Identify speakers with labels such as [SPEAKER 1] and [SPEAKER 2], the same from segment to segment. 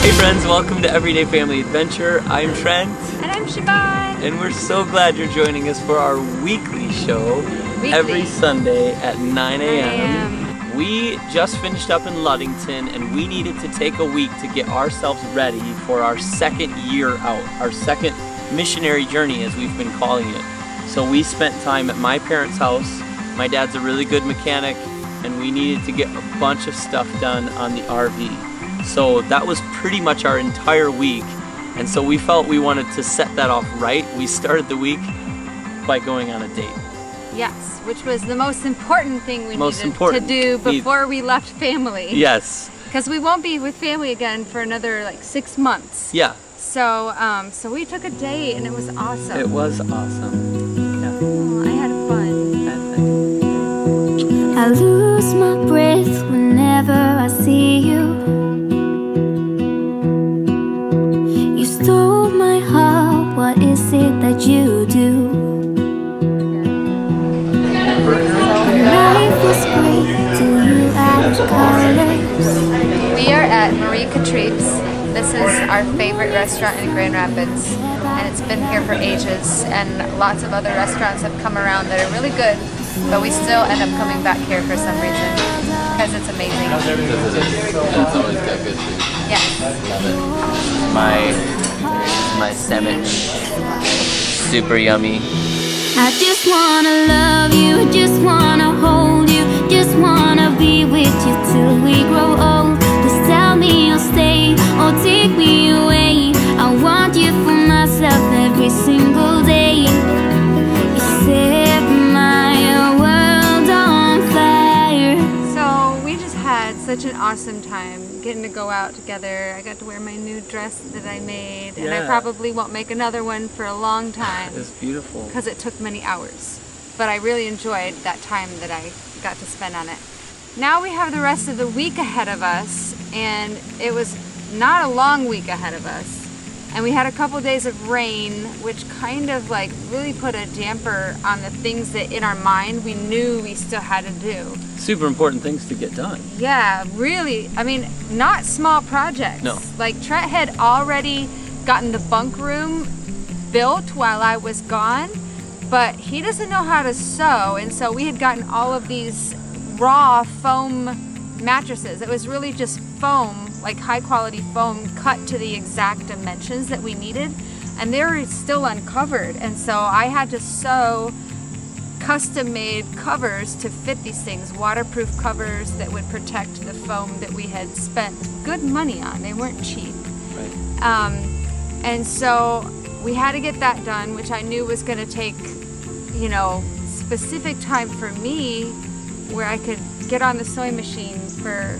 [SPEAKER 1] Hey friends, welcome to Everyday Family Adventure. I'm Trent.
[SPEAKER 2] And I'm Siobhán.
[SPEAKER 1] And we're so glad you're joining us for our weekly show every Sunday at 9 a.m. We just finished up in Ludington and we needed to take a week to get ourselves ready for our second year out, our second missionary journey as we've been calling it. So we spent time at my parents' house. My dad's a really good mechanic and we needed to get a bunch of stuff done on the RV. So that was pretty much our entire week, and so we felt we wanted to set that off right. We started the week by going on a date.
[SPEAKER 2] Yes, which was the most important thing we needed to do before we left family.
[SPEAKER 1] Yes.
[SPEAKER 2] Because we won't be with family again for another like 6 months.
[SPEAKER 1] Yeah.
[SPEAKER 2] So, so we took a date and it was awesome.
[SPEAKER 1] It was awesome. Yeah.
[SPEAKER 2] Oh, I had fun.
[SPEAKER 3] I lose my breath whenever I see you. Stole my heart, what is it that you do? Life was great till you added colors.
[SPEAKER 2] We are at Marie Catribs. This is our favorite restaurant in Grand Rapids, and it's been here for ages, and lots of other restaurants have come around that are really good, but we still end up coming back here for some reason because it's amazing.
[SPEAKER 1] It's always got good food.
[SPEAKER 2] Yes.
[SPEAKER 1] Love it. My sandwich, super yummy.
[SPEAKER 3] I just wanna love you, just wanna hold you, just wanna be with you till we grow old. Just tell me you'll stay or take me away. I want you for myself every single day. You set my world on fire.
[SPEAKER 2] So we just had such an awesome time getting to go out together. I got to wear my new dress that I made, and I probably won't make another one for a long time.
[SPEAKER 1] It was beautiful.
[SPEAKER 2] Because it took many hours. But I really enjoyed that time that I got to spend on it. Now we have the rest of the week ahead of us, and it was not a long week ahead of us. And we had a couple days of rain, which kind of like really put a damper on the things that in our mind we knew we still had to do.
[SPEAKER 1] Super important things to get done.
[SPEAKER 2] Yeah, really. I mean, not small projects.
[SPEAKER 1] No.
[SPEAKER 2] Like Trent had already gotten the bunk room built while I was gone, but he doesn't know how to sew, and so we had gotten all of these raw foam mattresses. It was really just foam, like high quality foam, cut to the exact dimensions that we needed, and they were still uncovered, and so I had to sew custom-made covers to fit these things, waterproof covers that would protect the foam that we had spent good money on. They weren't cheap.
[SPEAKER 1] Right.
[SPEAKER 2] And so we had to get that done, which I knew was going to take, you know, specific time for me where I could get on the sewing machine for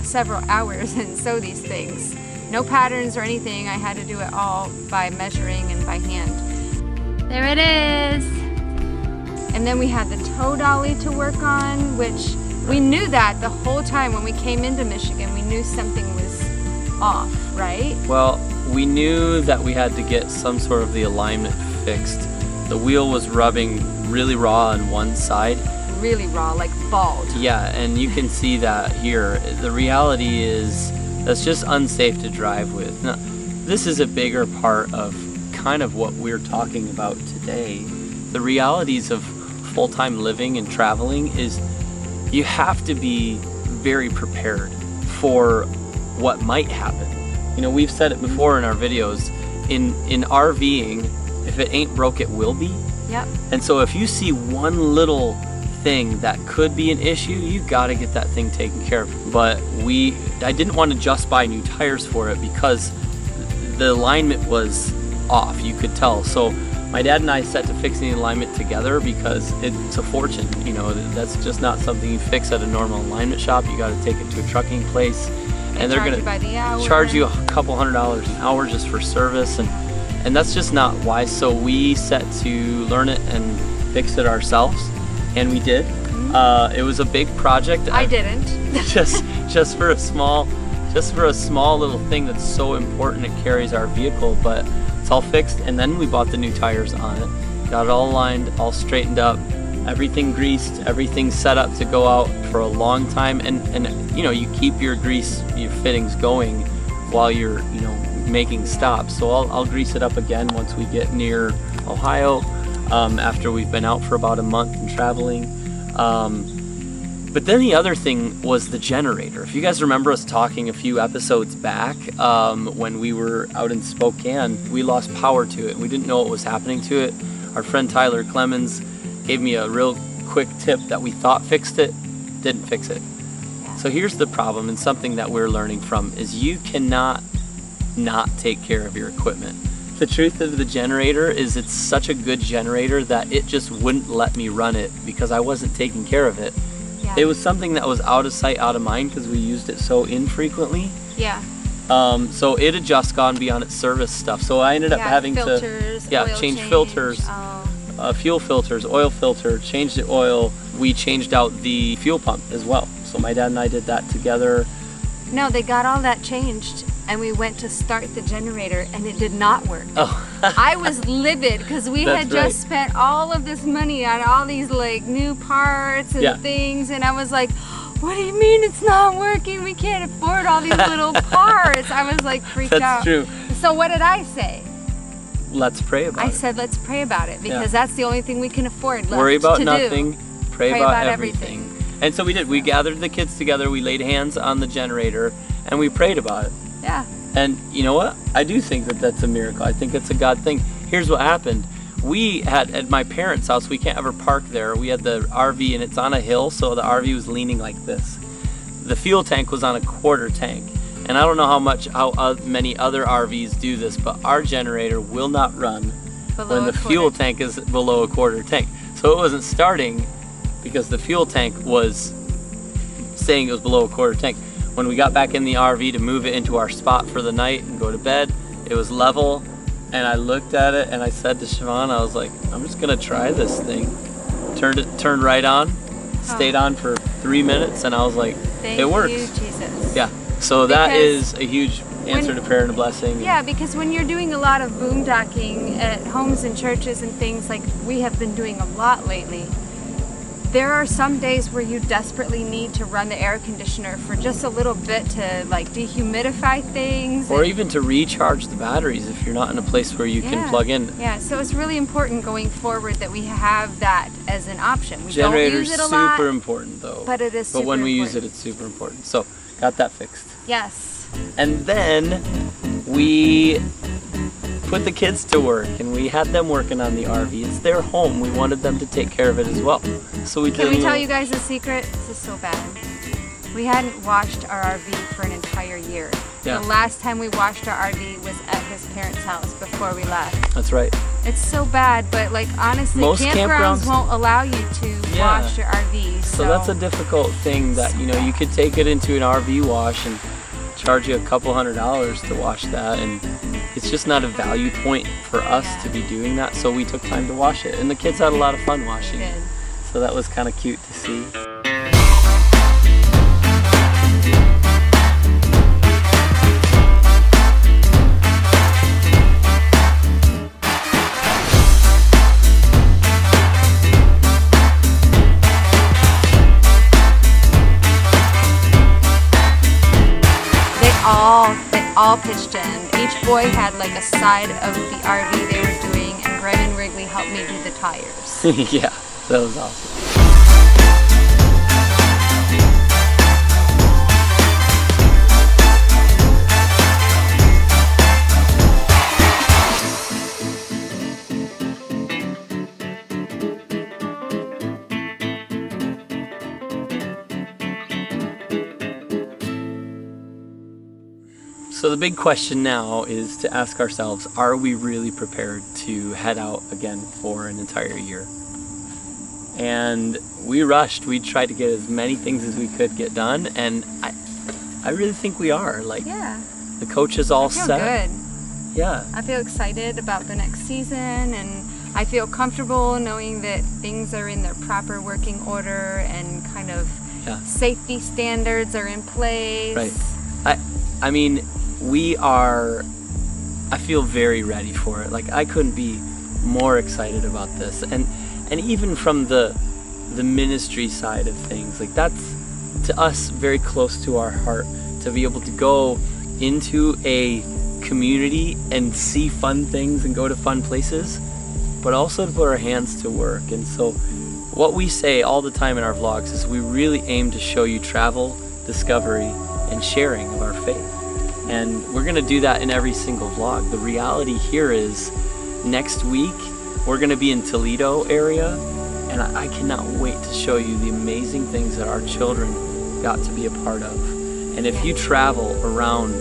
[SPEAKER 2] several hours and sew these things. No patterns or anything. I had to do it all by measuring and by hand. There it is. And then we had the toe dolly to work on, which we knew that the whole time when we came into Michigan. We knew something was off, right?
[SPEAKER 1] Well, we knew that we had to get some sort of the alignment fixed. The wheel was rubbing really raw on one side.
[SPEAKER 2] Really raw, like bald.
[SPEAKER 1] Yeah, and you can see that here. The reality is that's just unsafe to drive with. Now, this is a bigger part of kind of what we're talking about today. The realities of full-time living and traveling is you have to be very prepared for what might happen. You know, we've said it before in our videos, in RVing, if it ain't broke, it will be.
[SPEAKER 2] Yep.
[SPEAKER 1] And so if you see one little thing that could be an issue, you gotta get that thing taken care of. But I didn't want to just buy new tires for it because the alignment was off, you could tell. So my dad and I set to fixing the alignment together because it's a fortune. You know, that's just not something you fix at a normal alignment shop. You got to take it to a trucking place, and they're going to charge you a couple $100 an hour just for service, and that's just not wise. So we set to learn it and fix it ourselves, and we did. It was a big project.
[SPEAKER 2] I didn't.
[SPEAKER 1] just for a small little thing that's so important. It carries our vehicle, but it's all fixed, and then we bought the new tires on it, got it all aligned, all straightened up, everything greased, everything set up to go out for a long time, and you know, you keep your grease, your fittings going while you're, you know, making stops. So I'll grease it up again once we get near Ohio, after we've been out for about a month and traveling. But then the other thing was the generator. If you guys remember us talking a few episodes back, when we were out in Spokane, we lost power to it. We didn't know what was happening to it. Our friend Tyler Clemens gave me a real quick tip that we thought fixed it, didn't fix it. So here's the problem, and something that we're learning from, is you cannot not take care of your equipment. The truth of the generator is it's such a good generator that it just wouldn't let me run it because I wasn't taking care of it.
[SPEAKER 2] Yeah.
[SPEAKER 1] It was something that was out of sight, out of mind because we used it so infrequently.
[SPEAKER 2] Yeah.
[SPEAKER 1] So it had just gone beyond its service stuff. So I ended up having
[SPEAKER 2] filters,
[SPEAKER 1] to
[SPEAKER 2] oil
[SPEAKER 1] change filters, fuel filters, oil filter, changed the oil. We changed out the fuel pump as well. So my dad and I did that together.
[SPEAKER 2] No, they got all that changed, and we went to start the generator, and it did not work.
[SPEAKER 1] Oh.
[SPEAKER 2] I was livid because we had just spent all of this money on all these like new parts and things, and I was like, what do you mean it's not working? We can't afford all these little parts. I was like freaked out.
[SPEAKER 1] That's true.
[SPEAKER 2] So what did I say?
[SPEAKER 1] Let's pray about it.
[SPEAKER 2] I said, let's pray about it, because that's the only thing we can afford left
[SPEAKER 1] Worry about
[SPEAKER 2] to
[SPEAKER 1] nothing,
[SPEAKER 2] do.
[SPEAKER 1] pray about everything. And so we did. We gathered the kids together, we laid hands on the generator, and we prayed about it.
[SPEAKER 2] Yeah.
[SPEAKER 1] And you know what? I do think that that's a miracle. I think it's a God thing. Here's what happened. We had, at my parents' house, we can't ever park there. We had the RV, and it's on a hill, so the RV was leaning like this. The fuel tank was on a quarter tank. And I don't know how many other RVs do this, but our generator will not run when the fuel tank is below a quarter tank. So it wasn't starting because the fuel tank was saying it was below a quarter tank. When we got back in the RV to move it into our spot for the night and go to bed, it was level, and I looked at it and I said to Siobhán, I was like, I'm just gonna try this thing. Turned right on, stayed on for 3 minutes, and I was like, it works.
[SPEAKER 2] Thank you, Jesus.
[SPEAKER 1] Yeah, so that is a huge answer to prayer and a blessing.
[SPEAKER 2] Yeah, because when you're doing a lot of boondocking at homes and churches and things like we have been doing a lot lately, there are some days where you desperately need to run the air conditioner for just a little bit to like dehumidify things.
[SPEAKER 1] Or even to recharge the batteries if you're not in a place where you can plug in.
[SPEAKER 2] Yeah, so it's really important going forward that we have that as an option. We
[SPEAKER 1] Generator's
[SPEAKER 2] don't use it a lot,
[SPEAKER 1] super important though.
[SPEAKER 2] but it is super
[SPEAKER 1] But when we
[SPEAKER 2] important.
[SPEAKER 1] use it, it's super important. So, got that fixed.
[SPEAKER 2] Yes.
[SPEAKER 1] And then we put the kids to work, and we had them working on the RV. It's their home. We wanted them to take care of it as well. So we did.
[SPEAKER 2] Can we tell you guys a secret? This is so bad. We hadn't washed our RV for an entire year.
[SPEAKER 1] Yeah.
[SPEAKER 2] The last time we washed our RV was at his parents' house before we left.
[SPEAKER 1] That's right.
[SPEAKER 2] It's so bad, but like honestly,
[SPEAKER 1] Most
[SPEAKER 2] campgrounds won't allow you to wash your RV.
[SPEAKER 1] So that's a difficult thing that, you know, you could take it into an RV wash and charge you a couple $100s to wash that, and it's just not a value point for us to be doing that, so we took time to wash it, and the kids had a lot of fun washing it. So that was kind of cute to see.
[SPEAKER 2] They all pitched in. Each boy had like a side of the RV they were doing, and Greg and Wrigley helped me do the tires.
[SPEAKER 1] Yeah, that was awesome. So the big question now is to ask ourselves, are we really prepared to head out again for an entire year? And we rushed. We tried to get as many things as we could get done, and I really think we are. Like, the coach is all set.
[SPEAKER 2] I feel good.
[SPEAKER 1] Yeah.
[SPEAKER 2] I feel excited about the next season, and I feel comfortable knowing that things are in their proper working order and kind of safety standards are in place.
[SPEAKER 1] Right. I mean, I feel very ready for it. Like, I couldn't be more excited about this. And even from the ministry side of things, like, that's to us very close to our heart, to be able to go into a community and see fun things and go to fun places, but also to put our hands to work. And so what we say all the time in our vlogs is we really aim to show you travel, discovery, and sharing of our faith. And we're gonna do that in every single vlog. The reality here is next week we're gonna be in Toledo area, and I cannot wait to show you the amazing things that our children got to be a part of. And if you travel around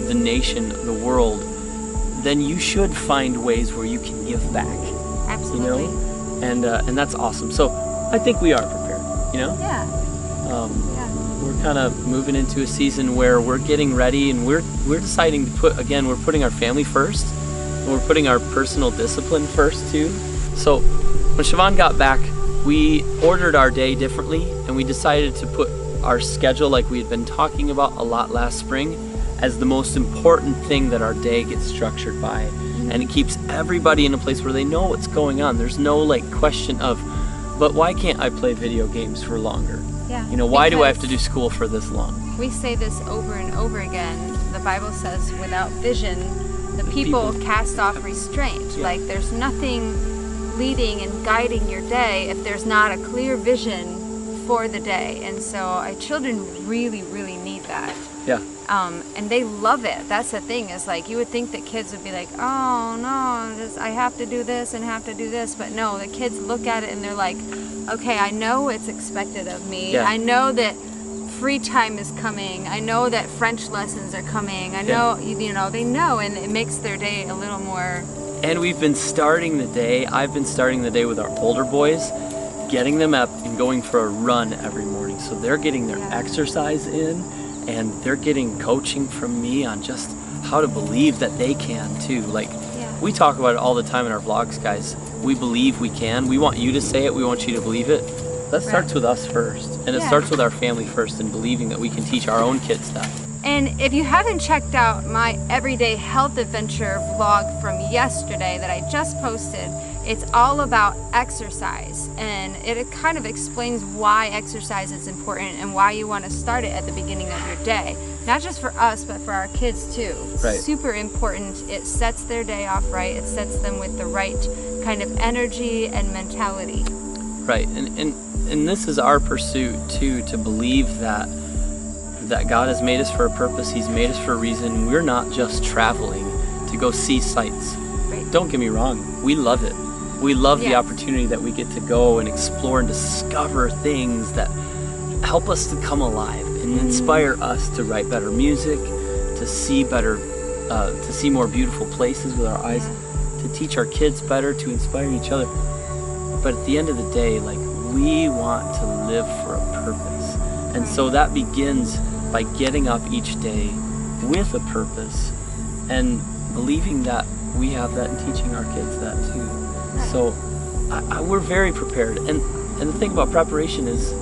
[SPEAKER 1] the nation, the world, then you should find ways where you can give back.
[SPEAKER 2] Absolutely.
[SPEAKER 1] You know? And that's awesome. So I think we are prepared, you know?
[SPEAKER 2] Yeah.
[SPEAKER 1] We're kind of moving into a season where we're getting ready, and we're deciding to put, again, we're putting our family first, and we're putting our personal discipline first too. So when Siobhán got back, we ordered our day differently, and we decided to put our schedule, like we had been talking about a lot last spring, as the most important thing that our day gets structured by. And it keeps everybody in a place where they know what's going on. There's no like question of, but why can't I play video games for longer?
[SPEAKER 2] Yeah.
[SPEAKER 1] You know, why do I have to do school for this long?
[SPEAKER 2] We say this over and over again. The Bible says without vision, the people cast off restraint.
[SPEAKER 1] Yeah.
[SPEAKER 2] Like there's nothing leading and guiding your day if there's not a clear vision for the day. And so our children really, really need that.
[SPEAKER 1] Yeah.
[SPEAKER 2] And they love it. That's the thing, is like you would think that kids would be like, oh no, I have to do this and have to do this, but no, the kids look at it and they're like, okay, I know it's expected of me.
[SPEAKER 1] Yeah.
[SPEAKER 2] I know that free time is coming. I know that French lessons are coming. I know, you know, they know, and it makes their day a little more.
[SPEAKER 1] And we've been starting the day, I've been starting the day with our older boys, getting them up and going for a run every morning. So they're getting their exercise in, and they're getting coaching from me on just how to believe that they can too. Like we talk about it all the time in our vlogs, guys. We believe we can. We want you to say it. We want you to believe it. That starts with us first, and it starts with our family first, and believing that we can teach our own kids that.
[SPEAKER 2] And if you haven't checked out my everyday health adventure vlog from yesterday that I just posted, it's all about exercise, and it kind of explains why exercise is important and why you want to start it at the beginning of your day. Not just for us, but for our kids too.
[SPEAKER 1] Right.
[SPEAKER 2] Super important. It sets their day off right. It sets them with the right kind of energy and mentality.
[SPEAKER 1] Right, and this is our pursuit too, to believe that God has made us for a purpose. He's made us for a reason. We're not just traveling to go see sights.
[SPEAKER 2] Right.
[SPEAKER 1] Don't get me wrong, we love it. We love the opportunity that we get to go and explore and discover things that help us to come alive and inspire us to write better music, to see better, to see more beautiful places with our eyes, to teach our kids better, to inspire each other. But at the end of the day, like, we want to live for a purpose. And so that begins by getting up each day with a purpose and believing that we have that and teaching our kids that too. So we're very prepared. And the thing about preparation is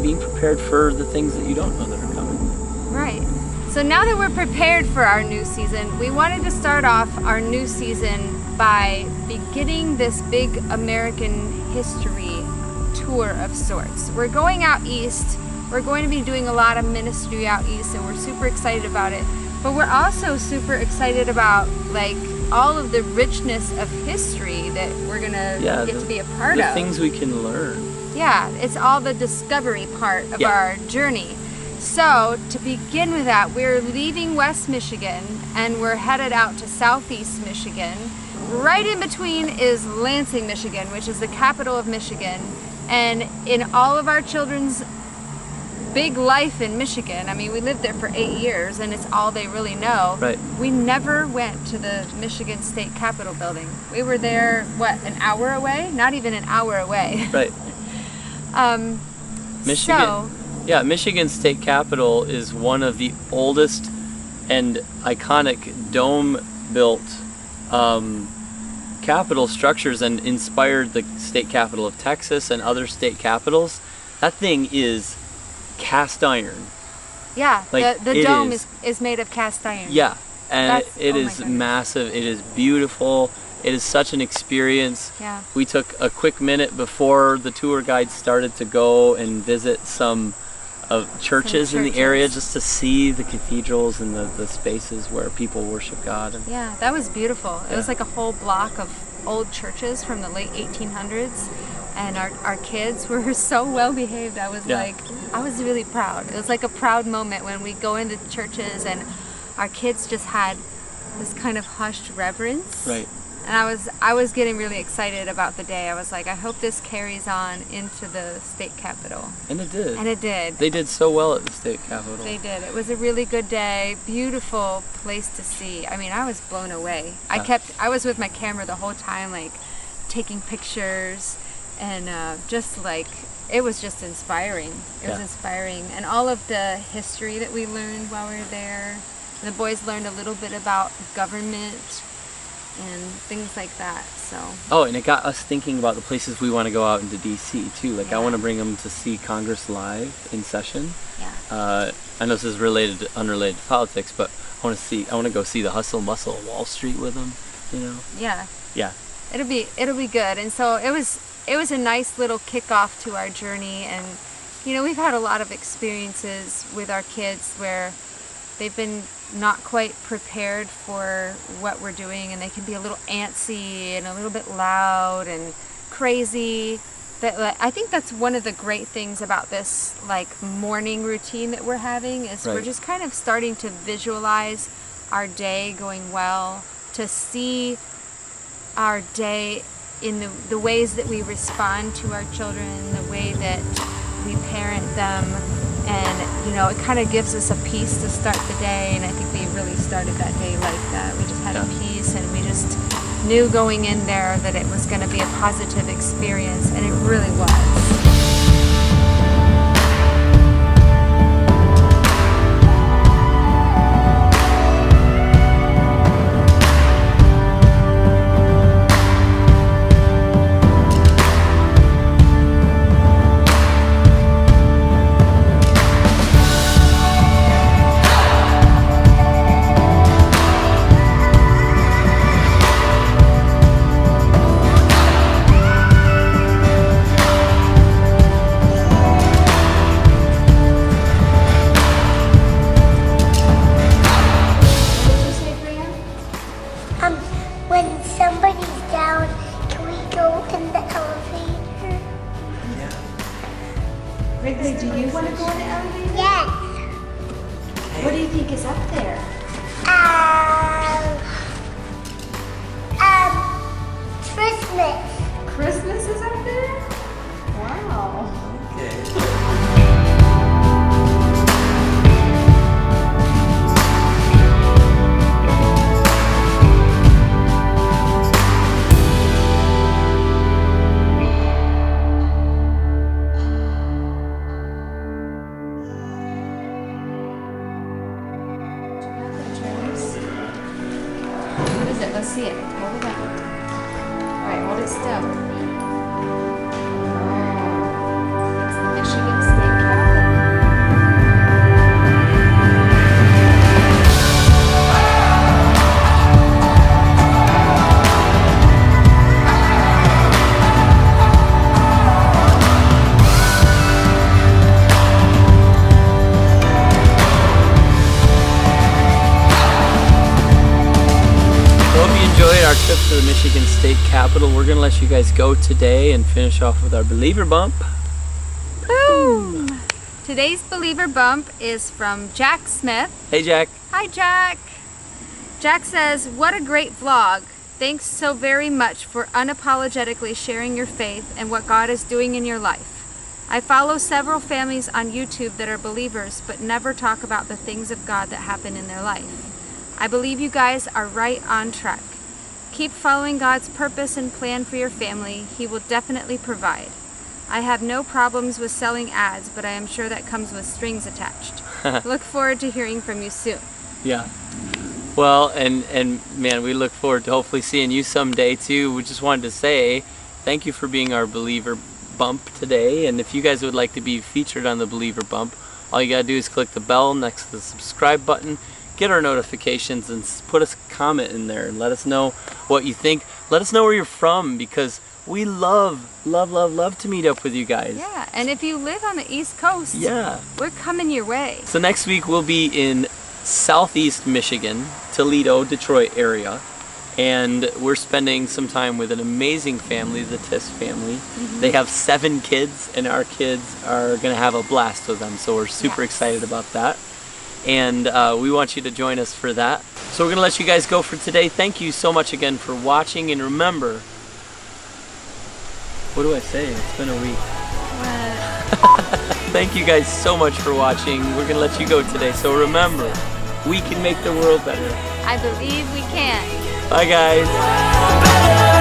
[SPEAKER 1] being prepared for the things that you don't know that are coming.
[SPEAKER 2] Right. So now that we're prepared for our new season, we wanted to start off our new season by beginning this big American history tour of sorts. We're going out east. We're going to be doing a lot of ministry out east, and we're super excited about it. But we're also super excited about like all of the richness of history that we're gonna get to be a part of.
[SPEAKER 1] The things we can learn.
[SPEAKER 2] Yeah, it's all the discovery part of our journey. So to begin with that, we're leaving West Michigan and we're headed out to Southeast Michigan. Right in between is Lansing, Michigan, which is the capital of Michigan. And in all of our children's big life in Michigan, I mean, we lived there for 8 years and it's all they really know.
[SPEAKER 1] Right.
[SPEAKER 2] We never went to the Michigan State Capitol building. We were there, what, an hour away? Not even an hour away.
[SPEAKER 1] Right. Michigan. Yeah, Michigan State Capitol is one of the oldest and iconic dome-built Capitol structures, and inspired the state capital of Texas and other state capitals. That thing is cast iron.
[SPEAKER 2] Yeah,
[SPEAKER 1] like,
[SPEAKER 2] the dome is made of cast iron.
[SPEAKER 1] Yeah, and it
[SPEAKER 2] oh
[SPEAKER 1] is massive. It is beautiful. It is such an experience.
[SPEAKER 2] Yeah.
[SPEAKER 1] We took a quick minute before the tour guide started to go and visit some of churches in the area, just to see the cathedrals and the spaces where people worship God. And
[SPEAKER 2] yeah, that was beautiful. It was like a whole block of old churches from the late 1800s, and our kids were so well behaved. I was like, I was really proud. It was like a proud moment when we go into churches and our kids just had this kind of hushed reverence.
[SPEAKER 1] Right.
[SPEAKER 2] And I was getting really excited about the day. I was like, I hope this carries on into the state capitol. And it did. And it did.
[SPEAKER 1] They did so well at the state capitol.
[SPEAKER 2] They did. It was a really good day. Beautiful place to see. I mean, I was blown away. I was with my camera the whole time, like taking pictures, and just like, it was just inspiring. It was inspiring. And all of the history that we learned while we were there. The boys learned a little bit about government and things like that. So. Oh, and it got us thinking about the places we want to go out into DC too. Like I want to bring them to see Congress live in session. Yeah. I know this is unrelated to politics, but I want to go see the hustle and bustle of Wall Street with them. You know. Yeah. Yeah. It'll be good. And so it was a nice little kickoff to our journey. And you know, we've had a lot of experiences with our kids where they've been not quite prepared for what we're doing, and they can be a little antsy and a little bit loud and crazy. But I think that's one of the great things about this like morning routine that we're having is we're just kind of starting to visualize our day going well, to see our day in the ways that we respond to our children, the way that we parent them. And, you know, it kind of gives us a peace to start the day, and I think we really started that day like that. We just had a peace, and we just knew going in there that it was going to be a positive experience, and it really was. Do you want to go in the elevator? Yes. What do you think is up there? Christmas. Christmas is up there? Wow. Okay. Let's see it. Hold it up. All right, hold it still. It's the Michigan State Capitol. Enjoyed our trip to the Michigan State Capitol. We're gonna let you guys go today and finish off with our Believer Bump. Boom! Today's Believer Bump is from Jack Smith. Hey Jack. Hi Jack. Jack says, "What a great vlog. Thanks so very much for unapologetically sharing your faith and what God is doing in your life. I follow several families on YouTube that are believers but never talk about the things of God that happen in their life. I believe you guys are right on track. Keep following God's purpose and plan for your family. He will definitely provide. I have no problems with selling ads, but I am sure that comes with strings attached. Look forward to hearing from you soon." Yeah. Well, and man, we look forward to hopefully seeing you someday too. We just wanted to say thank you for being our Believer Bump today. And if you guys would like to be featured on the Believer Bump, all you gotta do is click the bell next to the subscribe button, get our notifications, and put a comment in there and let us know what you think. Let us know where you're from, because
[SPEAKER 1] We love to meet up with you guys.
[SPEAKER 2] Yeah, and if you live on the East Coast,
[SPEAKER 1] yeah,
[SPEAKER 2] we're coming your way.
[SPEAKER 1] So next week we'll be in Southeast Michigan, Toledo, Detroit area. And we're spending some time with an amazing family, the Tiss family. They have 7 kids, and our kids are going to have a blast with them. So we're super excited about that. And we want you to join us for that. So we're going to let you guys go for today. Thank you so much again for watching. And remember, what do I say? It's been a week. Thank you guys so much for watching. We're going to let you go today. So remember, we can make the world better.
[SPEAKER 2] I believe we can.
[SPEAKER 1] Bye guys.